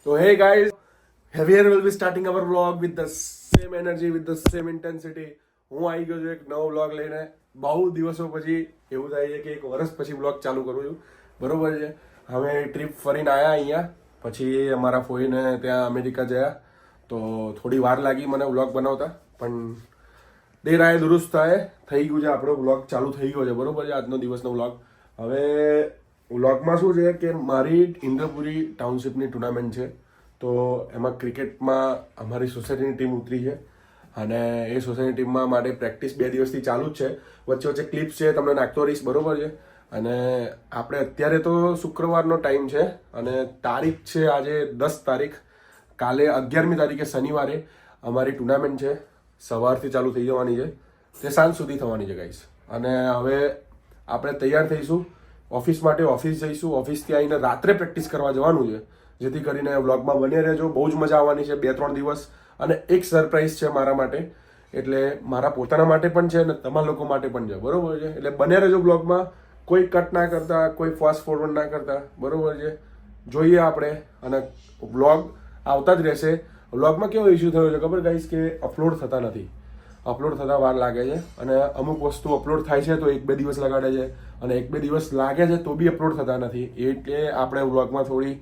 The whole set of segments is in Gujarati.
So hey guys, here we'll be starting our vlog with the same energy, with the same intensity. હું આવી ગયો છું એક નવો વ્લોગ લઈને. બહુ દિવસો પછી એવું થાય છે કે એક વર્ષ પછી વ્લોગ ચાલુ કરું છું. બરોબર છે. અમે ટ્રીપ ફરીને આવ્યા અહીંયા, પછી અમારા ફોઈને ત્યાં અમેરિકા ગયા, તો થોડી વાર લાગી મને વ્લોગ બનાવતા, પણ દેર આયે દુરુસ્ત થાય, થઈ ગયું છે આપણો વ્લોગ ચાલુ થઈ ગયો છે. બરોબર છે, આજનો દિવસનો વ્લોગ. હવે વ્લોગમાં શું છે કે મારી ઇન્દ્રપુરી ટાઉનશીપની ટુર્નામેન્ટ છે, તો એમાં ક્રિકેટમાં અમારી સોસાયટીની ટીમ ઉતરી છે, અને એ સોસાયટીની ટીમમાં માટે પ્રેક્ટિસ 2 દિવસથી ચાલુ જ છે. વચ્ચે વચ્ચે ક્લિપ્સ છે, તમને નાખતો રહીશ. બરોબર છે. અને આપણે અત્યારે તો શુક્રવારનો ટાઈમ છે, અને તારીખ છે આજે 10 તારીખ. કાલે 11મી તારીખે શનિવારે અમારી ટુર્નામેન્ટ છે, સવારથી ચાલુ થઈ જવાની છે, તે સાંજ સુધી થવાની છે ગાઈસ. અને હવે આપણે તૈયાર થઈશું ઓફિસ માટે, ઓફિસ જઈશું. ઓફિસથી આવીને રાત્રે પ્રેક્ટિસ કરવા જવાનું છે, જેથી કરીને વ્લોગમાં બને રહેજો. બહુ જ મજા આવવાની છે 2-3 દિવસ, અને એક સરપ્રાઈઝ છે મારા માટે, એટલે મારા પોતાના માટે પણ છે અને તમારા લોકો માટે પણ છે. બરોબર છે, એટલે બને રહેજો વ્લોગમાં. કોઈ કટ ના કરતા, કોઈ ફાસ્ટ ફોરવર્ડ ના કરતા. બરોબર છે, જોઈએ આપણે, અને વ્લોગ આવતા જ રહેશે. વ્લોગમાં કેવો ઇસ્યુ થયો છે ખબર ગાઈસ, કે અપલોડ થતા નથી. અપલોડ થતા વાર લાગે છે, અને અમુક વસ્તુ અપલોડ થાય છે તો 1-2 દિવસ લગાડે છે, અને 1-2 દિવસ લાગે છે તો બી અપલોડ થતા નથી. એટલે આપણે વ્લોગમાં થોડી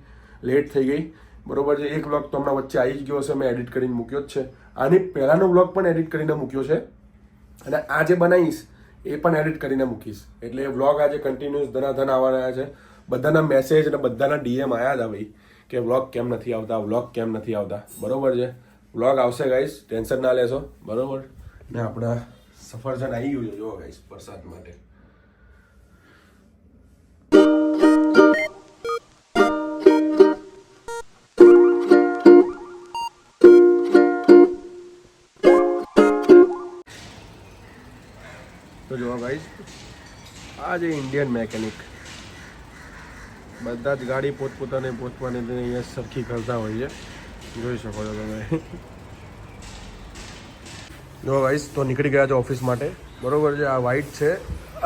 લેટ થઈ ગઈ. બરોબર છે. એક વ્લોગ તો હમણાં વચ્ચે આવી જ ગયો છે, મેં એડિટ કરીને મૂક્યો જ છે. આની પહેલાંનો વ્લોગ પણ એડિટ કરીને મૂક્યો છે, અને આ જે બનાવીશ એ પણ એડિટ કરીને મૂકીશ. એટલે વ્લોગ આજે કન્ટિન્યુઅસ ધનાધન આવવાના છે. બધાના મેસેજ અને બધાના ડીએમ આવ્યા હતા ભાઈ, કે વ્લોગ કેમ નથી આવતા, વ્લોગ કેમ નથી આવતા. બરોબર છે, વ્લોગ આવશે ગાઈસ, ટેન્શન ના લેશો. બરોબર ને. આપણા સફરજન આવી ગયું છે જો ગાઈસ, પ્રસાદ માટે. તો જો ગાઈસ, આ જે ઇન્ડિયન મેકેનિક, બધા જ ગાડી પોતપોતાની અહીંયા સરખી કરતા હોય છે, જોઈ શકો છો તમે. જો ગાઈસ, તો નીકળી ગયા છે ઓફિસ માટે. બરોબર છે. આ વ્હાઈટ છે,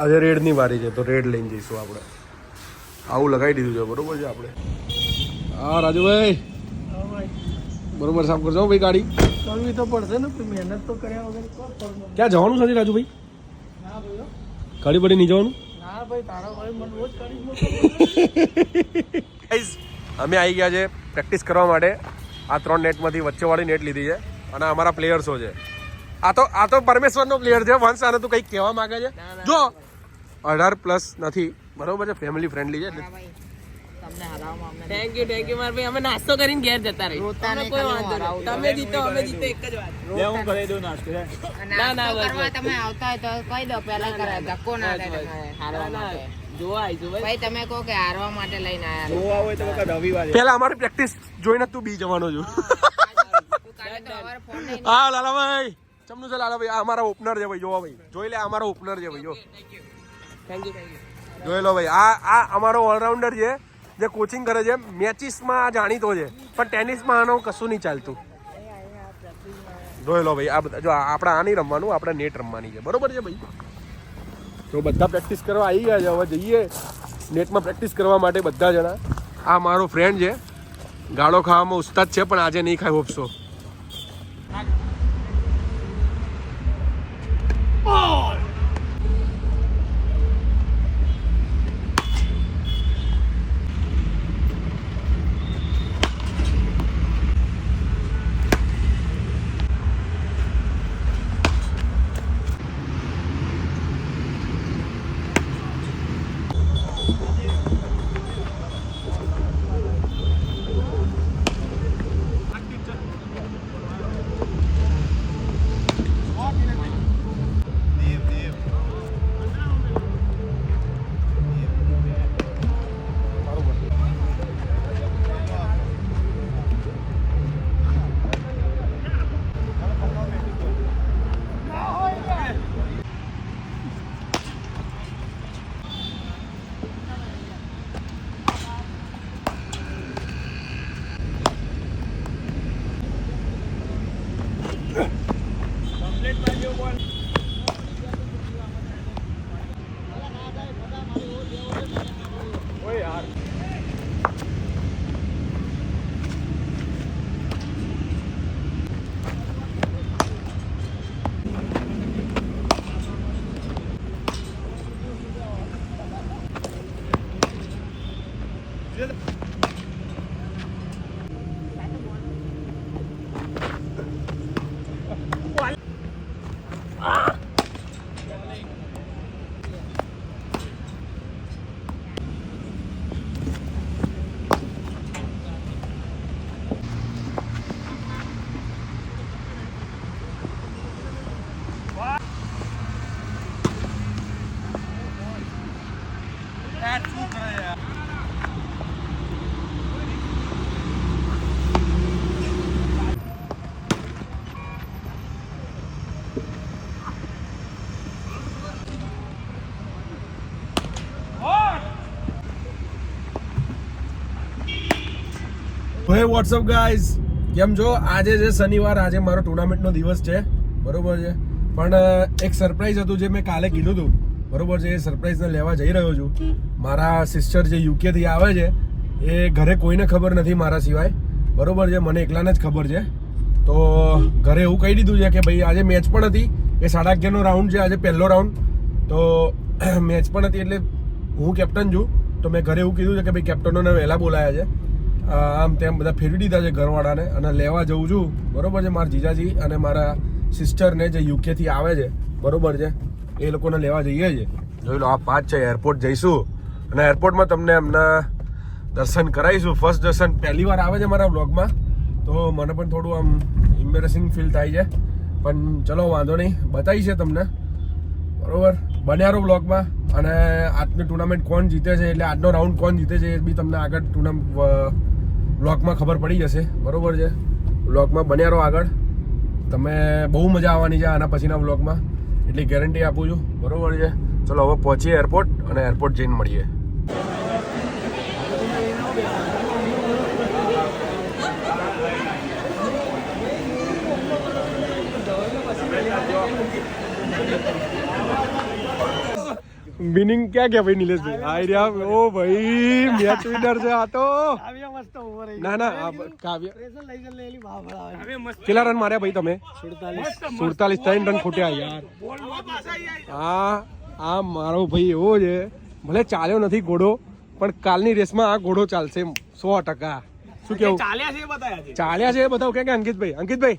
આજે રેડની વારી છે, તો રેડ લઈને જઈશું આપણે. આવું લગાવી દીધું છે. બરોબર છે. આપણે હા રાજુભાઈ, બરોબર સાફ કરજો ભાઈ. ગાડી કરવી તો પડશે ને, મહેનત તો કર્યા વગર. ક્યાં જવાનું છે રાજુભાઈ? ના ભાઈ, ગાડી પડી નહીં જવાનું? ના ભાઈ, તારા ભાઈ મને રોજ ગાડી. ગાઈસ, અમે આવી ગયા છે પ્રેક્ટિસ કરવા માટે. આ 3 નેટમાંથી વચ્ચેવાળી નેટ લીધી છે, અને અમારા પ્લેયર્સો છે. આ તો પરમેશ્વરનો પ્લેયર છે. વંશ, આને તું કંઈક કહેવા માંગે છે? જો 18+ નથી. બરોબર છે, ફેમિલી ફ્રેન્ડલી છે. થેન્ક યુ માર ભાઈ. અમે નાસ્તો કરીને ઘેર જતા રહી. કોઈ વાંધો નહીં. તમે જીતો, અમે જીતો, એક જ વાત. હું કરી દઉં નાસ્તો. ના કરવા તમે આવતા હોય તો કહી દો, પહેલા કરાય, ધક્કો ના થાય તમારે હારવા માટે. જોવા આવીશું ભાઈ. ભાઈ તમે કહો કે હારવા માટે લઈને આયા જોવા હોય તો વખત રવિવારે. પહેલા અમારી પ્રેક્ટિસ જોઈને તું બી જવાનો છું. કાલે તો સવારે ફોન નહીં. હા લાલાભાઈ, ચમનું છે લાલાભાઈ. આ અમારા ઓપનર છે ભાઈ, જોવા ભાઈ, જોઈ લે. આ અમારો ઓપનર છે ભાઈ, જો થેન્ક યુ. જોઈ લો ભાઈ. આ અમારો ઓલરાઉન્ડર છે, જે કોચિંગ કરે છે. મેચિસમાં જાણીતો છે, પણ ટેનિસમાં આનો કશું નહીં ચાલતું. જોઈ લો ભાઈ. આ બધા જો, આપણે આ નહીં રમવાનું, આપણે નેટ રમવાની છે. બરોબર છે ભાઈ. તો બધા પ્રેક્ટિસ કરવા આવી ગયા છે. હવે જઈએ નેટમાં પ્રેક્ટિસ કરવા માટે બધા જણા. આ મારો ફ્રેન્ડ છે, ગાળો ખાવામાં ઉસ્તાદ છે, પણ આજે નહીં ખાય હોપસો. હે વોટ્સઅપ ગાઈઝ, કેમ છો? આજે છે શનિવાર, આજે મારો ટુર્નામેન્ટનો દિવસ છે, બરોબર છે. પણ એક સરપ્રાઈઝ હતું જે મેં કાલે કીધું હતું, બરોબર છે. એ સરપ્રાઈઝને લેવા જઈ રહ્યો છું. મારા સિસ્ટર જે યુકેથી આવે છે એ ઘરે કોઈને ખબર નથી મારા સિવાય, બરોબર છે. મને એકલાને જ ખબર છે. તો ઘરે એવું કહી દીધું છે કે ભાઈ આજે મેચ પણ હતી, એ 11:30નો રાઉન્ડ છે આજે, પહેલો રાઉન્ડ. તો મેચ પણ હતી એટલે હું કેપ્ટન છું. તો મેં ઘરે એવું કીધું છે કે ભાઈ કેપ્ટનોને વહેલા બોલાયા છે, આમ તેમ બધા ફેરવી દીધા છે ઘરવાળાને, અને લેવા જઉં છું, બરોબર છે. મારા જીજાજી અને મારા સિસ્ટરને જે યુકેથી આવે છે, બરોબર છે, એ લોકોને લેવા જઈએ છીએ. જોઈ લો આ 5 છે. એરપોર્ટ જઈશું અને એરપોર્ટમાં તમને એમના દર્શન કરાવીશું. ફર્સ્ટ દર્શન પહેલી વાર આવે છે મારા બ્લોગમાં, તો મને પણ થોડું આમ એમ્બેરેસિંગ ફીલ થાય છે, પણ ચલો વાંધો નહીં, બતાવી છે તમને, બરોબર. બન્યા રહો બ્લોગમાં. અને આજની ટુર્નામેન્ટ કોણ જીતે છે, એટલે આજનો રાઉન્ડ કોણ જીતે છે એ બી તમને આગળ બ્લોગમાં ખબર પડી જશે, બરોબર છે. બ્લોગમાં બન્યા રહો આગળ, તમે બહુ મજા આવવાની છે આના પછીના બ્લોગમાં, એટલી ગેરંટી આપું છું, બરોબર છે. ચલો હવે પહોંચીએ એરપોર્ટ અને એરપોર્ટ જઈને મળીએ. વિનિંગ ક્યાં ગયા ભાઈ નિલેશભાઈ? આ રહ્યા. ઓ ભાઈ મેચ વિનર છે આ તો. ના ના કાવ્ય કેટલા રન માર્યા ભાઈ તમે? 47. 3 રન ખોટ્યા યાર. આ મારો ભાઈ એવો છે, ભલે ચાલ્યો નથી ઘોડો, પણ કાલની રેસમાં આ ઘોડો ચાલશે 100%. શું કેવું? ચાલ્યા છે એ બતાવો કે અંકિતભાઈ? અંકિતભાઈ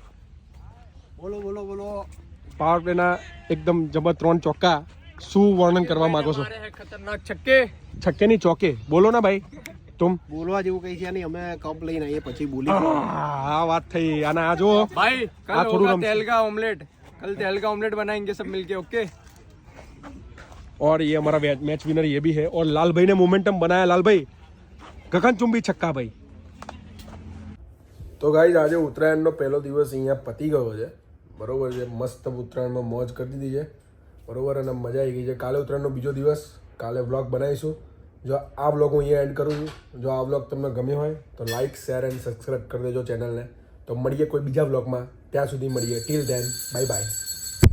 બોલો. પાવર પ્લેના એકદમ જબર 3 ચોક્કા, શું વર્ણન કરવા માંગો છો? ખતરનાક છક્કે ની ચોકે બોલો ના ભાઈ. तुम બોલવા જેવું કઈ છે નહીં, અમે કપ લઈને આવીએ પછી બોલી. આ વાત થઈ. અને આ જો भाई આ कल થોડું होगा तेल का ऑमलेट, कल तेल का ऑमलेट बनाएंगे सब मिलके. ओके. और ये हमारा मैच विनर ये भी है. और लाल भाई ने मोमेंटम बनाया. लाल भाई ગગનચુંબી છક્કા ભાઈ. તો ગાઈઝ આજે ઉત્તરાયણનો પહેલો દિવસ અહીંયા પતી ગયો છે, બરોબર છે. મસ્ત ઉત્તરાયણમાં મોજ કરી દીધી છે, બરોબર, અને મજા આવી ગઈ છે. કાલે ઉત્તરાયણનો બીજો દિવસ, કાલે વ્લોગ બનાવીશું. જો આ વ્લોગ હું અહીંયા એન્ડ કરું છું. જો આ વ્લોગ તમને ગમ્યો હોય તો લાઇક, શેર એન્ડ સબસ્ક્રાઈબ કરી દેજો ચેનલને. તો મળીએ કોઈ બીજા વ્લોગમાં, ત્યાં સુધી મળીએ. Till then bye by.